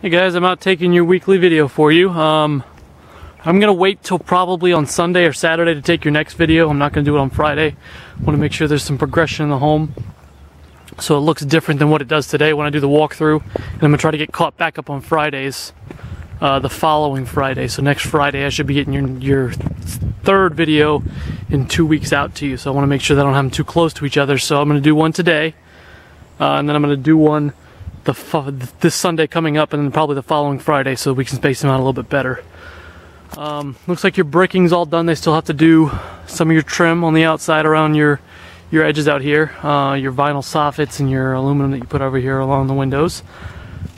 Hey guys, I'm out taking your weekly video for you. I'm gonna wait till probably on Sunday or Saturday to take your next video. I'm not gonna do it on Friday. I want to make sure there's some progression in the home so it looks different than what it does today when I do the walkthrough. And I'm gonna try to get caught back up on Fridays, the following Friday. So next Friday I should be getting your third video in 2 weeks out to you. So I want to make sure that I don't have them too close to each other. So I'm gonna do one today, and then I'm gonna do one this Sunday coming up, and then probably the following Friday, so we can space them out a little bit better. Looks like your bricking's all done. They still have to do some of your trim on the outside around your edges out here, your vinyl soffits and your aluminum that you put over here along the windows.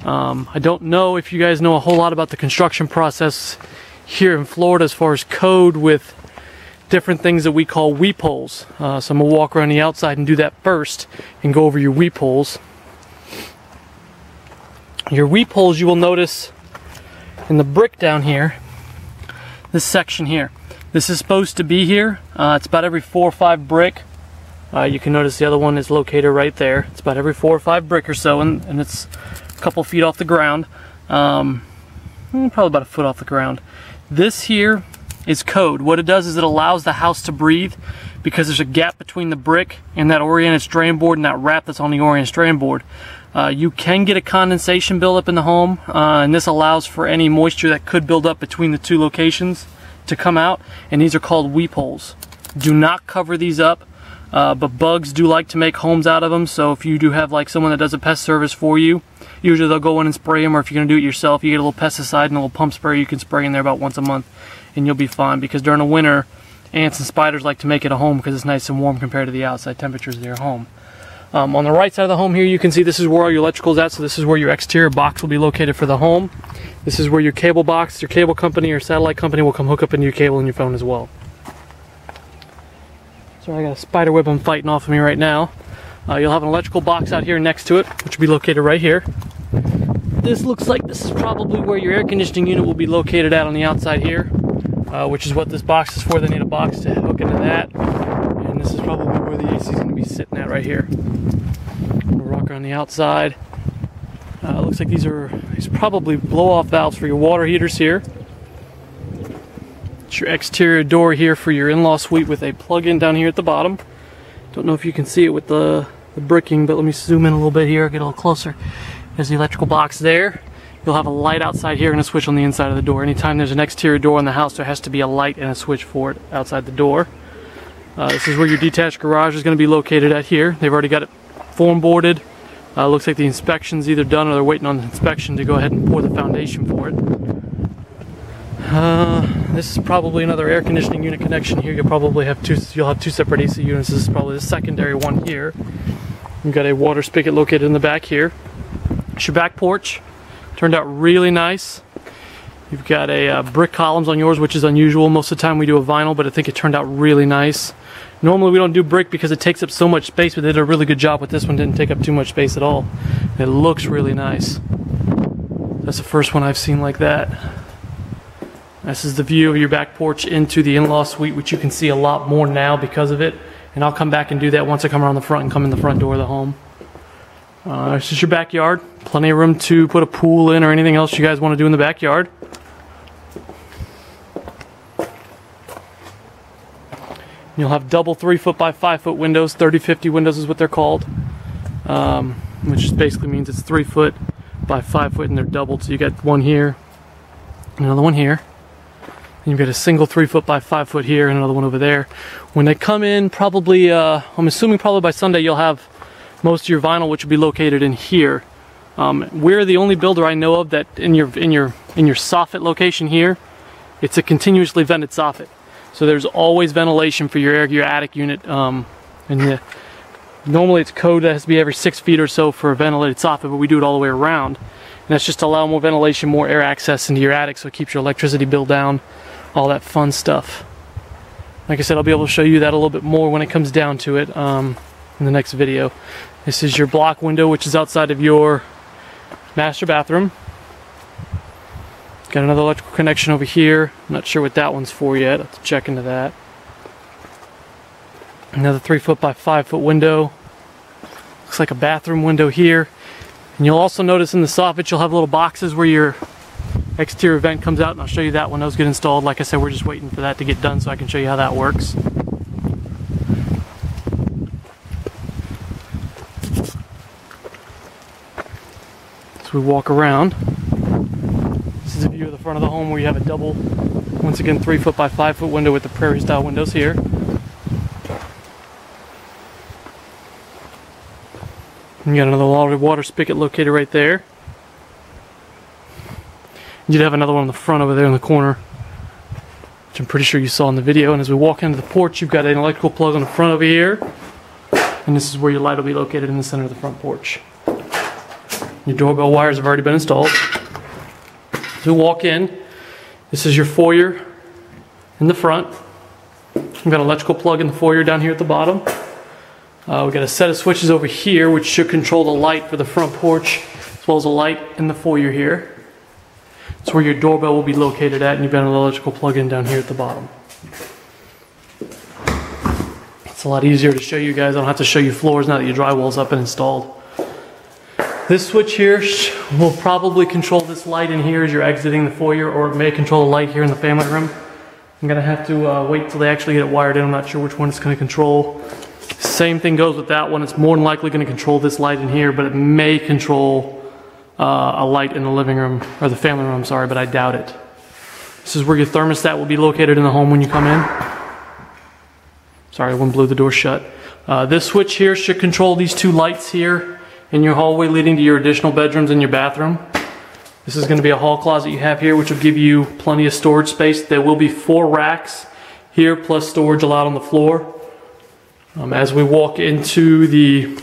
I don't know if you guys know a whole lot about the construction process here in Florida as far as code with different things that we call weep holes. So I'm gonna walk around the outside and do that first and go over your weep holes. Your weep holes, you will notice in the brick down here, this section here. This is supposed to be here. It's about every 4 or 5 brick. You can notice the other one is located right there. It's about every 4 or 5 brick or so, and it's a couple feet off the ground. Probably about a foot off the ground. This here is code. What it does is it allows the house to breathe because there's a gap between the brick and that oriented strand board and that wrap that's on the oriented strand board. You can get a condensation buildup in the home, and this allows for any moisture that could build up between the two locations to come out, and these are called weep holes. Do not cover these up, but bugs do like to make homes out of them, so if you do have like someone that does a pest service for you, usually they'll go in and spray them, or if you're going to do it yourself, you get a little pesticide and a little pump spray you can spray in there about once a month, and you'll be fine, because during the winter, ants and spiders like to make it a home because it's nice and warm compared to the outside temperatures of your home. On the right side of the home here, you can see this is where all your electrical is at, so this is where your exterior box will be located for the home. This is where your cable box, your cable company or satellite company will come hook up into your cable and your phone as well. So I got a spider web I'm fighting off of me right now. You'll have an electrical box out here next to it, which will be located right here. This looks like this is probably where your air conditioning unit will be located at on the outside here, which is what this box is for. They need a box to hook into that. And this is probably where the AC is going to be sitting at right here. We'll rock around the outside. Looks like these are probably blow-off valves for your water heaters here. It's your exterior door here for your in-law suite with a plug-in down here at the bottom. Don't know if you can see it with the bricking, but let me zoom in a little bit here, get a little closer. There's the electrical box there. You'll have a light outside here and a switch on the inside of the door. Anytime there's an exterior door in the house, there has to be a light and a switch for it outside the door. This is where your detached garage is going to be located at here. They've already got it form boarded. Looks like the inspection's either done or they're waiting on the inspection to go ahead and pour the foundation for it. This is probably another air conditioning unit connection here. You'll have two separate AC units. This is probably the secondary one here. You've got a water spigot located in the back here. It's your back porch. Turned out really nice. You've got a brick columns on yours, which is unusual. Most of the time we do a vinyl, but I think it turned out really nice. Normally we don't do brick because it takes up so much space, but they did a really good job with this one. Didn't take up too much space at all. It looks really nice. That's the first one I've seen like that. This is the view of your back porch into the in-law suite, which you can see a lot more now because of it. And I'll come back and do that once I come around the front and come in the front door of the home. This is your backyard. Plenty of room to put a pool in or anything else you guys want to do in the backyard. You'll have double 3-foot by 5-foot windows. 30-50 windows is what they're called, which just basically means it's 3 foot by 5 foot and they're doubled. So you got one here, another one here, and you've got a single 3-foot by 5 foot here and another one over there. When they come in, probably I'm assuming probably by Sunday you'll have most of your vinyl, which will be located in here. We're the only builder I know of that in your soffit location here, it's a continuously vented soffit. So there's always ventilation for your attic unit. Normally it's code that has to be every 6 feet or so for a ventilated soffit, but we do it all the way around. And that's just to allow more ventilation, more air access into your attic, so it keeps your electricity bill down, all that fun stuff. Like I said, I'll be able to show you that a little bit more when it comes down to it in the next video. This is your block window, which is outside of your master bathroom. Got another electrical connection over here. I'm not sure what that one's for yet. I'll have to check into that. Another 3-foot by 5-foot window. Looks like a bathroom window here. And you'll also notice in the soffit you'll have little boxes where your exterior vent comes out, and I'll show you that when those get installed. Like I said, we're just waiting for that to get done so I can show you how that works. So we walk around. This is a view of the front of the home where you have a double, once again, 3 foot by 5 foot window with the prairie style windows here. And you got another water spigot located right there. You'd have another one on the front over there in the corner, which I'm pretty sure you saw in the video. And as we walk into the porch, you've got an electrical plug on the front over here. And this is where your light will be located, in the center of the front porch. Your doorbell wires have already been installed. As we walk in, this is your foyer in the front. We've got an electrical plug in the foyer down here at the bottom. We've got a set of switches over here which should control the light for the front porch, as well as a light in the foyer here. That's where your doorbell will be located at, and you've got an electrical plug in down here at the bottom. It's a lot easier to show you guys. I don't have to show you floors now that your drywall's up and installed. This switch here will probably control this light in here as you're exiting the foyer, or it may control the light here in the family room. I'm going to have to wait till they actually get it wired in. I'm not sure which one it's going to control. Same thing goes with that one. It's more than likely going to control this light in here, but it may control a light in the living room, or the family room, sorry, but I doubt it. This is where your thermostat will be located in the home when you come in. Sorry, one blew the door shut. This switch here should control these 2 lights here in your hallway leading to your additional bedrooms and your bathroom. This is going to be a hall closet you have here, which will give you plenty of storage space. There will be 4 racks here, plus storage allowed on the floor. As we walk into the,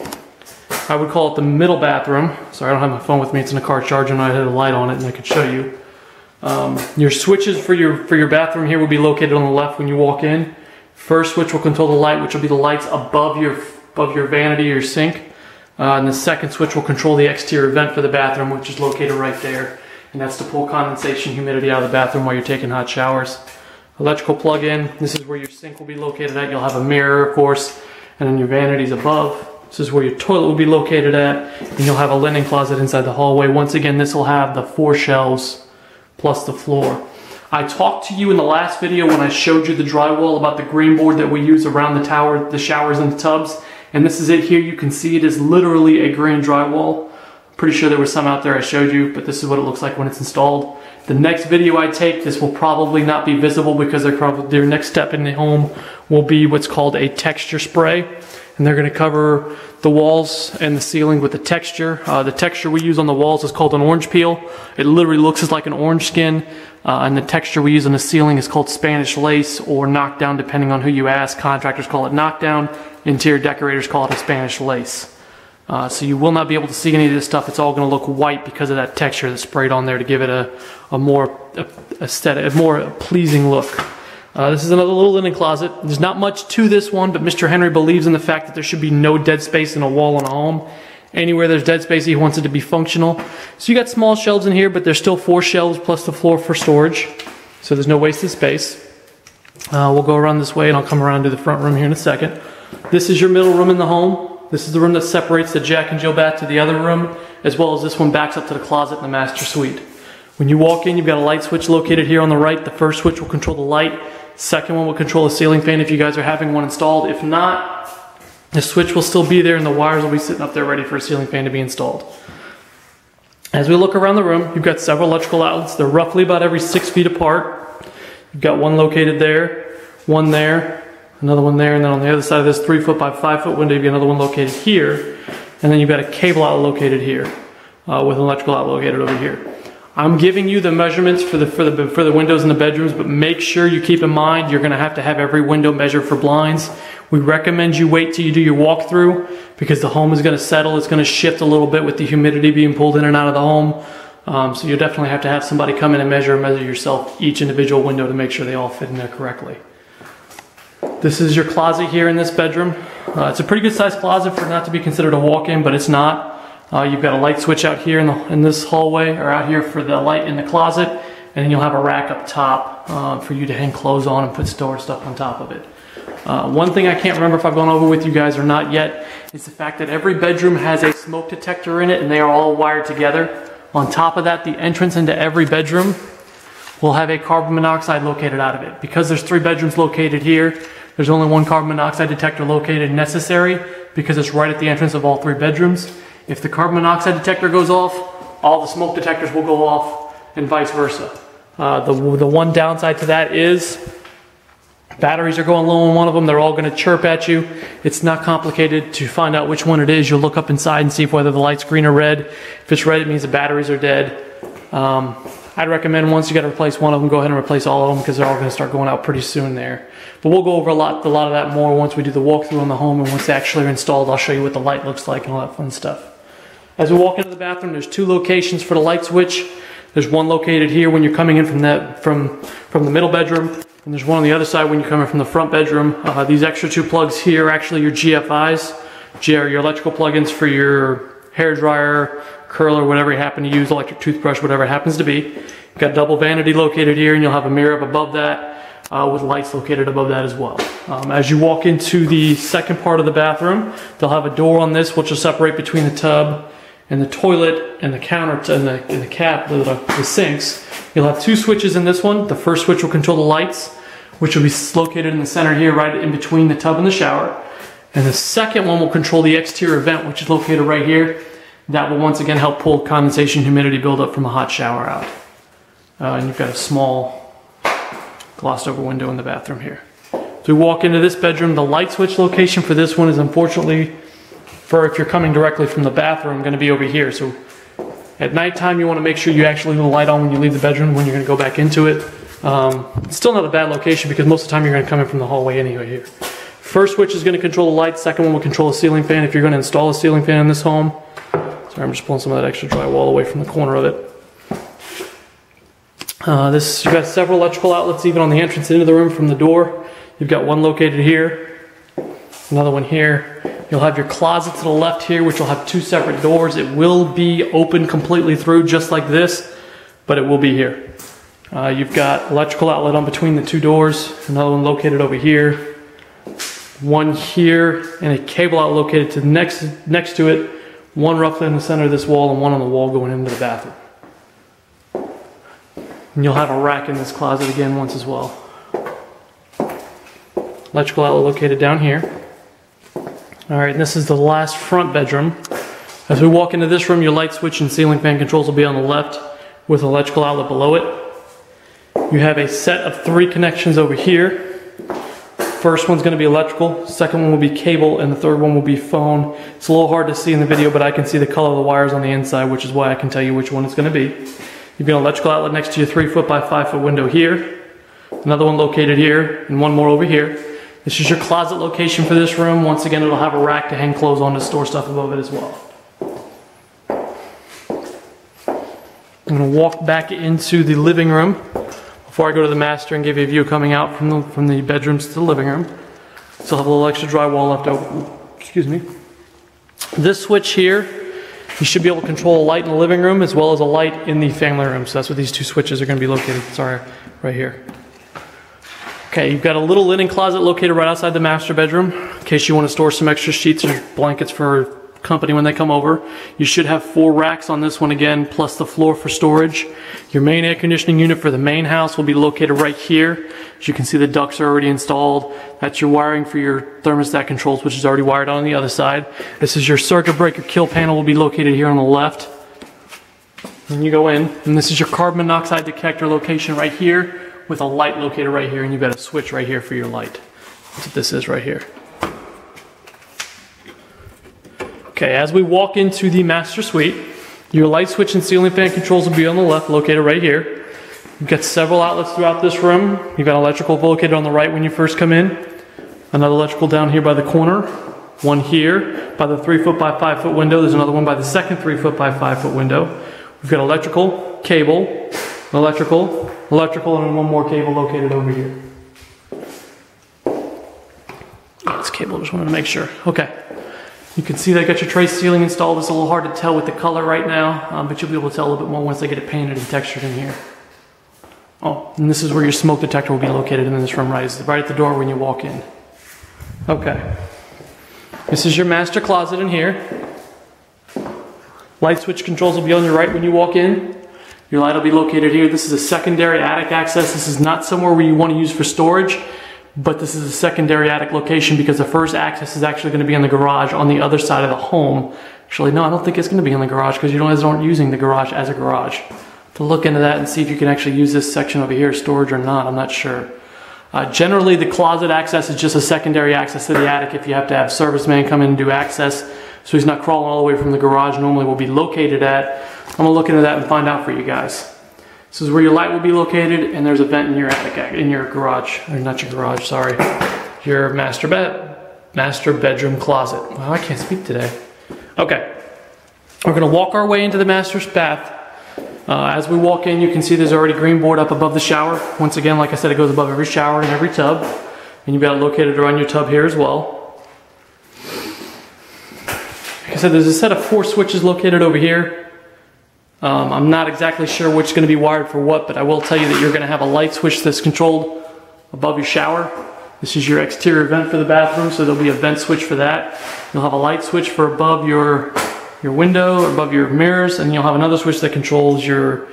I would call it the middle bathroom. Sorry, I don't have my phone with me. It's in the car charging. I had a light on it and I could show you. Your switches for your bathroom here will be located on the left when you walk in. First switch will control the light, which will be the lights above your vanity or your sink. And the second switch will control the exterior vent for the bathroom, which is located right there. And that's to pull condensation, humidity out of the bathroom while you're taking hot showers. Electrical plug-in. This is where your sink will be located at. You'll have a mirror, of course, and then your vanities above. This is where your toilet will be located at. And you'll have a linen closet inside the hallway. Once again, this will have the 4 shelves plus the floor. I talked to you in the last video when I showed you the drywall about the green board that we use around the tower, the showers and the tubs. And this is it here. You can see it is literally a green drywall. Pretty sure there was some out there I showed you, but this is what it looks like when it's installed. The next video I take, this will probably not be visible because their next step in the home will be what's called a texture spray. And they're going to cover the walls and the ceiling with the texture. The texture we use on the walls is called an orange peel. It literally looks just like an orange skin. And the texture we use on the ceiling is called Spanish lace or knockdown, depending on who you ask. Contractors call it knockdown. Interior decorators call it a Spanish lace. So you will not be able to see any of this stuff. It's all going to look white because of that texture that's sprayed on there to give it a more aesthetic, a more pleasing look. This is another little linen closet. There's not much to this one, but Mr. Henry believes in the fact that there should be no dead space in a wall in a home. Anywhere there's dead space, he wants it to be functional. So you got small shelves in here, but there's still 4 shelves plus the floor for storage. So there's no wasted space. We'll go around this way and I'll come around to the front room here in a second. This is your middle room in the home. This is the room that separates the Jack and Jill bath to the other room, as well as this one backs up to the closet in the master suite. When you walk in, you've got a light switch located here on the right. The first switch will control the light. Second one will control the ceiling fan if you guys are having one installed. If not, the switch will still be there and the wires will be sitting up there ready for a ceiling fan to be installed. As we look around the room, you've got several electrical outlets. They're roughly about every 6 feet apart. You've got one located there, one there, another one there, and then on the other side of this 3 foot by 5 foot window, you've got another one located here, and then you've got a cable outlet located here, with an electrical outlet located over here. I'm giving you the measurements for the windows in the bedrooms, but make sure you keep in mind you're going to have every window measured for blinds. We recommend you wait till you do your walkthrough because the home is going to settle. It's going to shift a little bit with the humidity being pulled in and out of the home. So you'll definitely have to have somebody come in and measure yourself each individual window to make sure they all fit in there correctly. This is your closet here in this bedroom. It's a pretty good sized closet for not to be considered a walk-in, but it's not. You've got a light switch out here in this hallway, or out here for the light in the closet, and then you'll have a rack up top for you to hang clothes on and store stuff on top of it. One thing I can't remember if I've gone over with you guys or not yet is the fact that every bedroom has a smoke detector in it and they are all wired together. On top of that, the entrance into every bedroom will have a carbon monoxide located out of it. Because there's 3 bedrooms located here, there's only one carbon monoxide detector located necessary because it's right at the entrance of all 3 bedrooms. If the carbon monoxide detector goes off, all the smoke detectors will go off and vice versa. The one downside to that is batteries are going low on one of them. They're all going to chirp at you. It's not complicated to find out which one it is. You'll look up inside and see whether the light's green or red. If it's red, it means the batteries are dead. I'd recommend once you got to replace one of them, go ahead and replace all of them because they're all going to start going out pretty soon there. But we'll go over a lot of that more once we do the walkthrough on the home, and once they actually are installed, I'll show you what the light looks like and all that fun stuff. As we walk into the bathroom, there's 2 locations for the light switch. There's one located here when you're coming in from the middle bedroom, and there's one on the other side when you're coming from the front bedroom. These extra 2 plugs here are actually your GFIs, your electrical plugins for your hair dryer, curler, whatever you happen to use, electric toothbrush, whatever it happens to be. You've got double vanity located here, and you'll have a mirror up above that with lights located above that as well. As you walk into the second part of the bathroom, they'll have a door on this which will separate between the tub and the toilet and the counter and the cap, the sinks. You'll have 2 switches in this one. The first switch will control the lights, which will be located in the center here, right in between the tub and the shower. And the second one will control the exterior vent, which is located right here. That will once again help pull condensation and humidity buildup from a hot shower out. And you've got a small glossed over window in the bathroom here. So we walk into this bedroom. The light switch location for this one is unfortunately, for if you're coming directly from the bathroom, going to be over here. So at nighttime, you want to make sure you actually leave the light on when you leave the bedroom, when you're going to go back into it. It's still not a bad location because most of the time you're going to come in from the hallway anyway here. First switch is going to control the light. Second one will control a ceiling fan if you're going to install a ceiling fan in this home. Sorry, I'm just pulling some of that extra drywall away from the corner of it. You've got several electrical outlets even on the entrance into the room from the door. You've got one located here, another one here. You'll have your closet to the left here, which will have 2 separate doors. It will be open completely through just like this, but it will be here. You've got electrical outlet on between the 2 doors, another one located over here, one here, and a cable outlet located to next to it, one roughly in the center of this wall and one on the wall going into the bathroom. And you'll have a rack in this closet again once as well. Electrical outlet located down here. Alright, and this is the last front bedroom. As we walk into this room, your light switch and ceiling fan controls will be on the left with an electrical outlet below it. You have a set of 3 connections over here. First one's going to be electrical, second one will be cable, and the third one will be phone. It's a little hard to see in the video, but I can see the color of the wires on the inside, which is why I can tell you which one it's going to be. You've got an electrical outlet next to your 3-foot by 5-foot window here, another one located here, and one more over here. This is your closet location for this room. Once again, it'll have a rack to hang clothes on to store stuff above it as well. I'm going to walk back into the living room before I go to the master and give you a view coming out from the bedrooms to the living room. Still have a little extra drywall left over. Excuse me. This switch here, you should be able to control a light in the living room as well as a light in the family room. So that's what these 2 switches are going to be located. Sorry, right here. Okay, you've got a little linen closet located right outside the master bedroom in case you want to store some extra sheets or blankets for company when they come over. You should have 4 racks on this one again, plus the floor for storage. Your main air conditioning unit for the main house will be located right here. As you can see, the ducts are already installed. That's your wiring for your thermostat controls, which is already wired on the other side. This is your circuit breaker kill panel, will be located here on the left. And you go in, and this is your carbon monoxide detector location right here, with a light located right here, and you've got a switch right here for your light. That's what this is right here. Okay, as we walk into the master suite, your light switch and ceiling fan controls will be on the left, located right here. You've got several outlets throughout this room. You've got electrical located on the right when you first come in. Another electrical down here by the corner. One here by the 3-foot by 5-foot window. There's another one by the second 3-foot by 5-foot window. We've got electrical, cable, electrical, and one more cable located over here. That's cable, just wanted to make sure. Okay. You can see they got your tray ceiling installed. It's a little hard to tell with the color right now, but you'll be able to tell a little bit more once they get it painted and textured in here. Oh, and this is where your smoke detector will be located in this room, right at the door when you walk in. Okay. This is your master closet in here. Light switch controls will be on your right when you walk in. Your light will be located here. This is a secondary attic access. This is not somewhere where you want to use for storage, but this is a secondary attic location because the first access is actually going to be in the garage on the other side of the home. Actually, no, I don't think it's going to be in the garage because you guys aren't using the garage as a garage. To look into that and see if you can actually use this section over here as storage or not, I'm not sure. Generally, the closet access is just a secondary access to the attic if you have to have serviceman come in and do access, so he's not crawling all the way from the garage normally will be located at. I'm going to look into that and find out for you guys. This is where your light will be located, and there's a vent in your attic, in your garage, or not your garage, sorry, your master bedroom closet. Wow, I can't speak today. Okay, we're going to walk our way into the master's bath. As we walk in, you can see there's already green board up above the shower. Once again, like I said, it goes above every shower and every tub. And you've got it located around your tub here as well. Like I said, there's a set of 4 switches located over here. I'm not exactly sure which is going to be wired for what, but I will tell you that you're going to have a light switch that's controlled above your shower. This is your exterior vent for the bathroom, so there'll be a vent switch for that. You'll have a light switch for above your window or above your mirrors, and you'll have another switch that controls your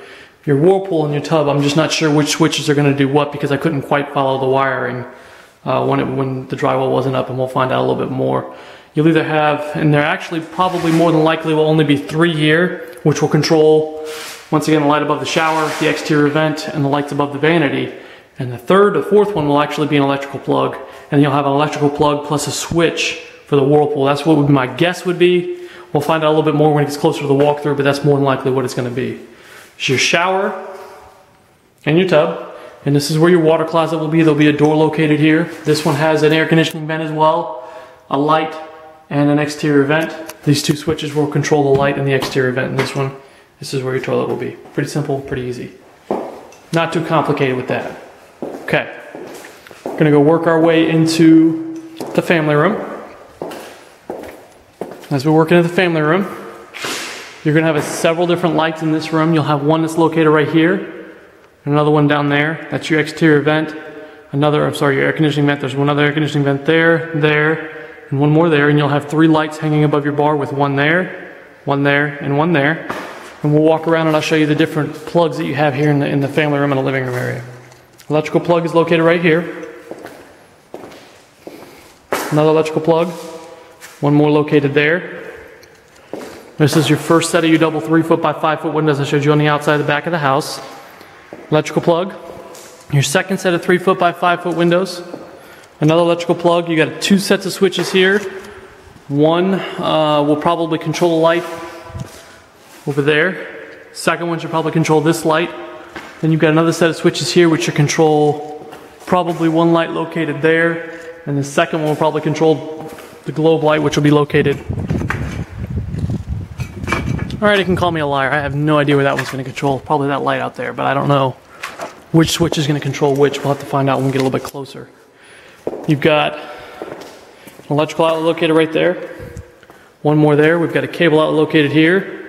whirlpool and your tub. I'm just not sure which switches are going to do what because I couldn't quite follow the wiring when the drywall wasn't up, and we'll find out a little bit more. You'll either have, and there actually probably more than likely will only be 3 here, which will control, once again, the light above the shower, the exterior vent, and the lights above the vanity. And the third or fourth one will actually be an electrical plug, and you'll have an electrical plug plus a switch for the whirlpool. That's what my guess would be. We'll find out a little bit more when it gets closer to the walkthrough, but that's more than likely what it's going to be. It's your shower and your tub, and this is where your water closet will be. There'll be a door located here. This one has an air conditioning vent as well, a light, and an exterior vent. These 2 switches will control the light and the exterior vent in this one. This is where your toilet will be. Pretty simple, pretty easy. Not too complicated with that. Okay, we're going to go work our way into the family room. As we work into the family room, you're going to have several different lights in this room. You'll have one that's located right here, and another one down there. That's your exterior vent. Your air conditioning vent. There's one other air conditioning vent there, and one more there, and you'll have 3 lights hanging above your bar with one there, and one there. And we'll walk around and I'll show you the different plugs that you have here in the family room and the living room area. Electrical plug is located right here. Another electrical plug. One more located there. This is your first set of your double 3-foot by 5-foot windows I showed you on the outside of the back of the house. Electrical plug. Your second set of 3-foot by 5-foot windows. Another electrical plug. You got 2 sets of switches here. One will probably control the light over there. Second one should probably control this light. Then you've got another set of switches here which should control probably one light located there. And the second one will probably control the globe light, which will be located. Alright, you can call me a liar. I have no idea where that one's going to control. Probably that light out there, but I don't know which switch is going to control which. We'll have to find out when we get a little bit closer. You've got an electrical outlet located right there. One more there. We've got a cable outlet located here,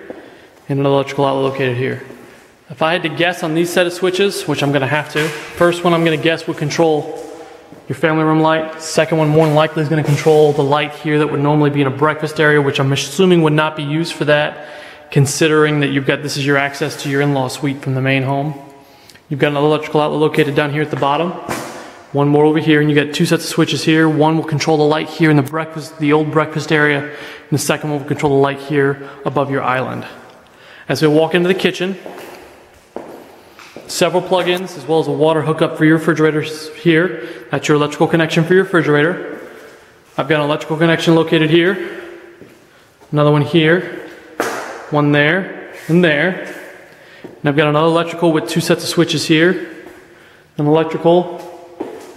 and an electrical outlet located here. If I had to guess on these set of switches, which I'm going to have to, first one I'm going to guess would control your family room light. Second one more than likely is going to control the light here that would normally be in a breakfast area, which I'm assuming would not be used for that, considering that this is your access to your in-law suite from the main home. You've got another electrical outlet located down here at the bottom. One more over here, and you got 2 sets of switches here. One will control the light here in the old breakfast area, and the second one will control the light here above your island. As we walk into the kitchen, several plug-ins as well as a water hookup for your refrigerators here. That's your electrical connection for your refrigerator. I've got an electrical connection located here, another one here, one there, and there. And I've got another electrical with 2 sets of switches here, an electrical,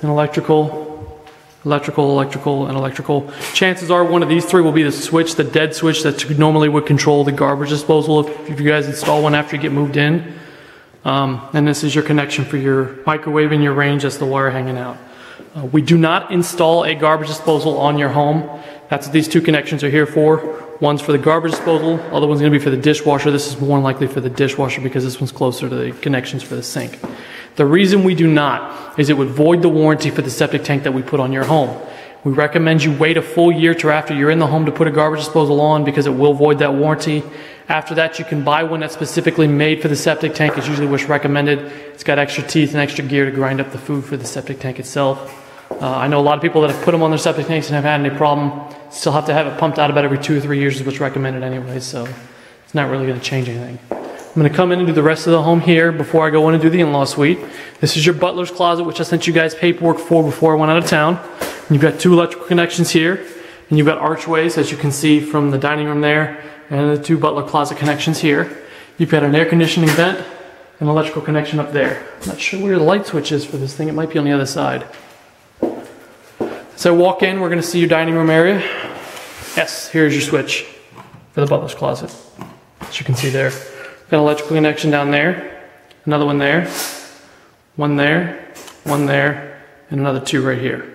and electrical. Chances are one of these 3 will be the switch, the dead switch that normally would control the garbage disposal if you guys install one after you get moved in. And this is your connection for your microwave and your range. That's the wire hanging out. We do not install a garbage disposal on your home. That's what these 2 connections are here for. One's for the garbage disposal, other one's going to be for the dishwasher. This is more likely for the dishwasher because this one's closer to the connections for the sink. The reason we do not is it would void the warranty for the septic tank that we put on your home. We recommend you wait a full year to after you're in the home to put a garbage disposal on because it will void that warranty. After that, you can buy one that's specifically made for the septic tank. It's usually what's recommended. It's got extra teeth and extra gear to grind up the food for the septic tank itself. I know a lot of people that have put them on their septic tanks and have had any problem. Still have to have it pumped out about every 2 or 3 years is what's recommended anyway, so it's not really going to change anything. I'm going to come in and do the rest of the home here before I go in and do the in-law suite. This is your butler's closet, which I sent you guys paperwork for before I went out of town. And you've got 2 electrical connections here, and you've got archways, as you can see from the dining room there, and the 2 butler closet connections here. You've got an air conditioning vent, and electrical connection up there. I'm not sure where the light switch is for this thing. It might be on the other side. So walk in, we're going to see your dining room area. Yes, here's your switch for the butler's closet, as you can see there. Got an electrical connection down there, another one there, one there, and another 2 right here.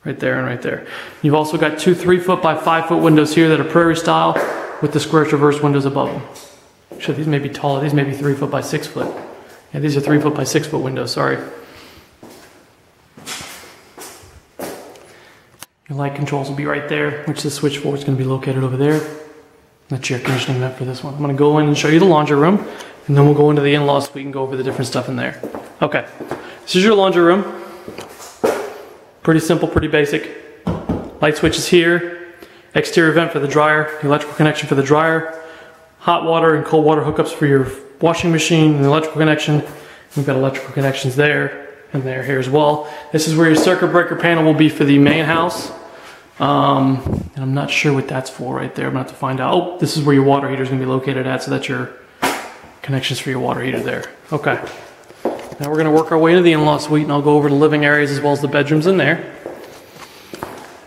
Right there and right there. You've also got 2 3-foot by 5-foot windows here that are prairie style with the square traverse windows above them. Actually, these may be taller. These may be 3-foot by 6-foot. Yeah, these are 3-foot by 6-foot windows, sorry. Your light controls will be right there, which the switch for is going to be located over there. That's your air conditioning vent for this one. I'm going to go in and show you the laundry room, and then we'll go into the in-law suite and go over the different stuff in there. Okay, this is your laundry room. Pretty simple, pretty basic. Light switch is here. Exterior vent for the dryer, the electrical connection for the dryer, hot water and cold water hookups for your washing machine, and the electrical connection. We've got electrical connections there and there here as well. This is where your circuit breaker panel will be for the main house. And I'm not sure what that's for right there. I'm gonna have to find out. Oh, this is where your water heater is gonna be located at, so that's your connections for your water heater there. Okay. Now we're gonna work our way into the in-law suite, and I'll go over the living areas as well as the bedrooms in there.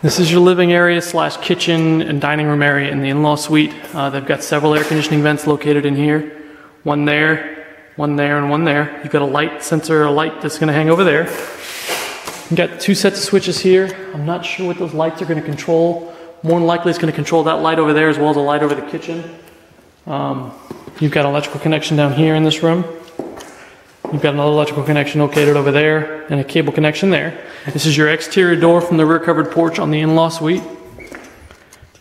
This is your living area slash kitchen and dining room area in the in-law suite. They've got several air conditioning vents located in here. One there, and one there. You've got a light sensor, a light that's gonna hang over there. You've got 2 sets of switches here. I'm not sure what those lights are gonna control. More than likely it's gonna control that light over there as well as a light over the kitchen. You've got an electrical connection down here in this room. You've got another electrical connection located over there and a cable connection there. This is your exterior door from the rear covered porch on the in-law suite.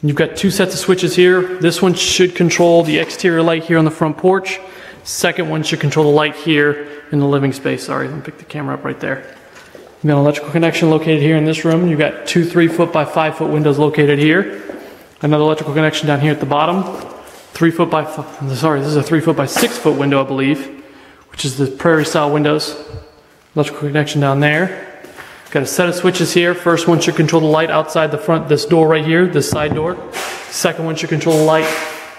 You've got 2 sets of switches here. This one should control the exterior light here on the front porch. Second one should control the light here in the living space. Sorry, let me pick the camera up right there. You've got an electrical connection located here in this room. You've got 2 3-foot by 5-foot windows located here. Another electrical connection down here at the bottom. 3-foot by, sorry, this is a 3-foot by 6-foot window, I believe, which is the prairie style windows. Electrical connection down there. Got a set of switches here. First one should control the light outside the front, this door right here, this side door. Second one should control the light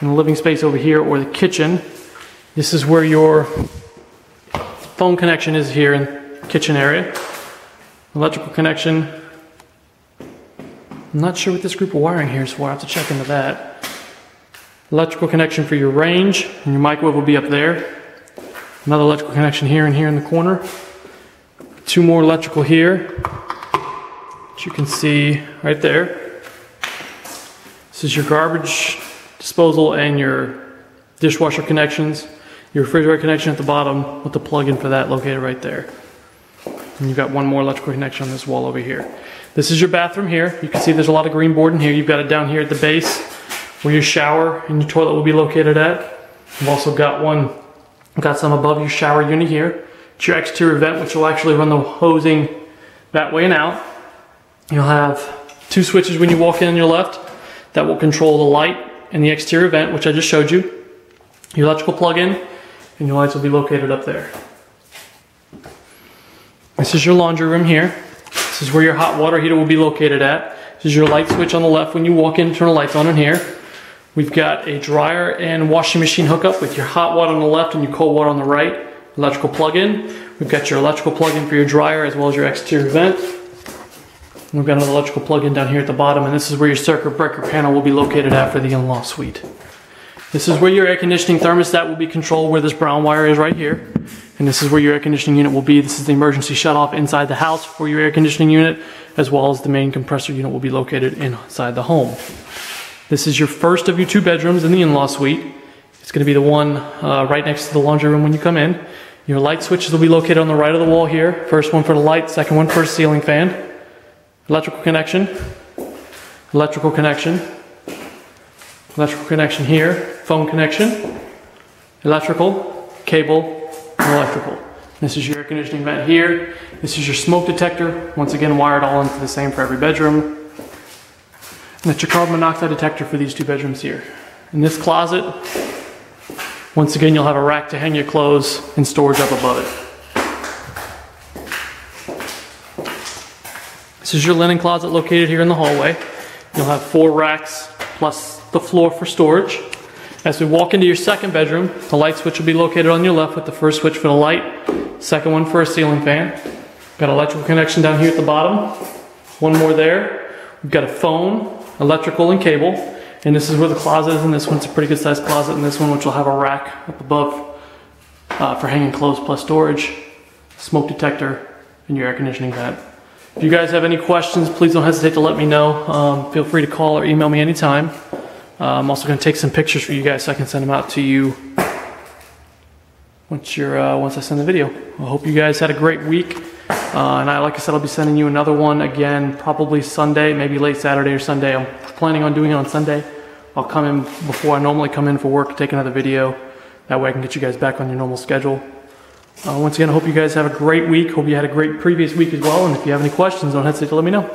in the living space over here or the kitchen. This is where your phone connection is here in the kitchen area. Electrical connection. I'm not sure what this group of wiring here is for. I have to check into that. Electrical connection for your range, and your microwave will be up there. Another electrical connection here and here in the corner. 2 more electrical here, which you can see right there. This is your garbage disposal and your dishwasher connections. Your refrigerator connection at the bottom with the plug-in for that located right there. And you've got 1 more electrical connection on this wall over here. This is your bathroom here. You can see there's a lot of green board in here. You've got it down here at the base where your shower and your toilet will be located at. You've also got some above your shower unit here. It's your exterior vent, which will actually run the hosing that way and out. You'll have 2 switches when you walk in on your left that will control the light and the exterior vent, which I just showed you. Your electrical plug-in and your lights will be located up there. This is your laundry room here. This is where your hot water heater will be located at. This is your light switch on the left when you walk in, turn the lights on in here. We've got a dryer and washing machine hookup with your hot water on the left and your cold water on the right. Electrical plug-in. We've got your electrical plug-in for your dryer as well as your exterior vent. And we've got another electrical plug-in down here at the bottom, and this is where your circuit breaker panel will be located at for the in-law suite. This is where your air conditioning thermostat will be controlled, where this brown wire is right here. And this is where your air conditioning unit will be. This is the emergency shutoff inside the house for your air conditioning unit, as well as the main compressor unit will be located inside the home. This is your first of your 2 bedrooms in the in-law suite. It's going to be the one right next to the laundry room when you come in. Your light switches will be located on the right of the wall here. First one for the light, second one for a ceiling fan. electrical connection, electrical connection, electrical connection here, phone connection, electrical, cable, and electrical. This is your air conditioning vent here. This is your smoke detector. Once again, wired all into the same for every bedroom. And that's your carbon monoxide detector for these 2 bedrooms here. In this closet, once again, you'll have a rack to hang your clothes and storage up above it. This is your linen closet located here in the hallway. You'll have 4 racks plus the floor for storage. As we walk into your second bedroom, the light switch will be located on your left with the first switch for the light, second one for a ceiling fan. Got an electrical connection down here at the bottom. One more there. We've got a phone, electrical, and cable. And this is where the closet is, and this one's a pretty good sized closet, and this one which will have a rack up above for hanging clothes plus storage, smoke detector, and your air conditioning vent. If you guys have any questions, please don't hesitate to let me know. Feel free to call or email me anytime. I'm also going to take some pictures for you guys so I can send them out to you once I send the video. I hope you guys had a great week. Like I said, I'll be sending you another one again, probably Sunday, maybe late Saturday or Sunday. I'm planning on doing it on Sunday. I'll come in before I normally come in for work, take another video. That way I can get you guys back on your normal schedule. Once again, I hope you guys have a great week. Hope you had a great previous week as well. And if you have any questions, don't hesitate to let me know.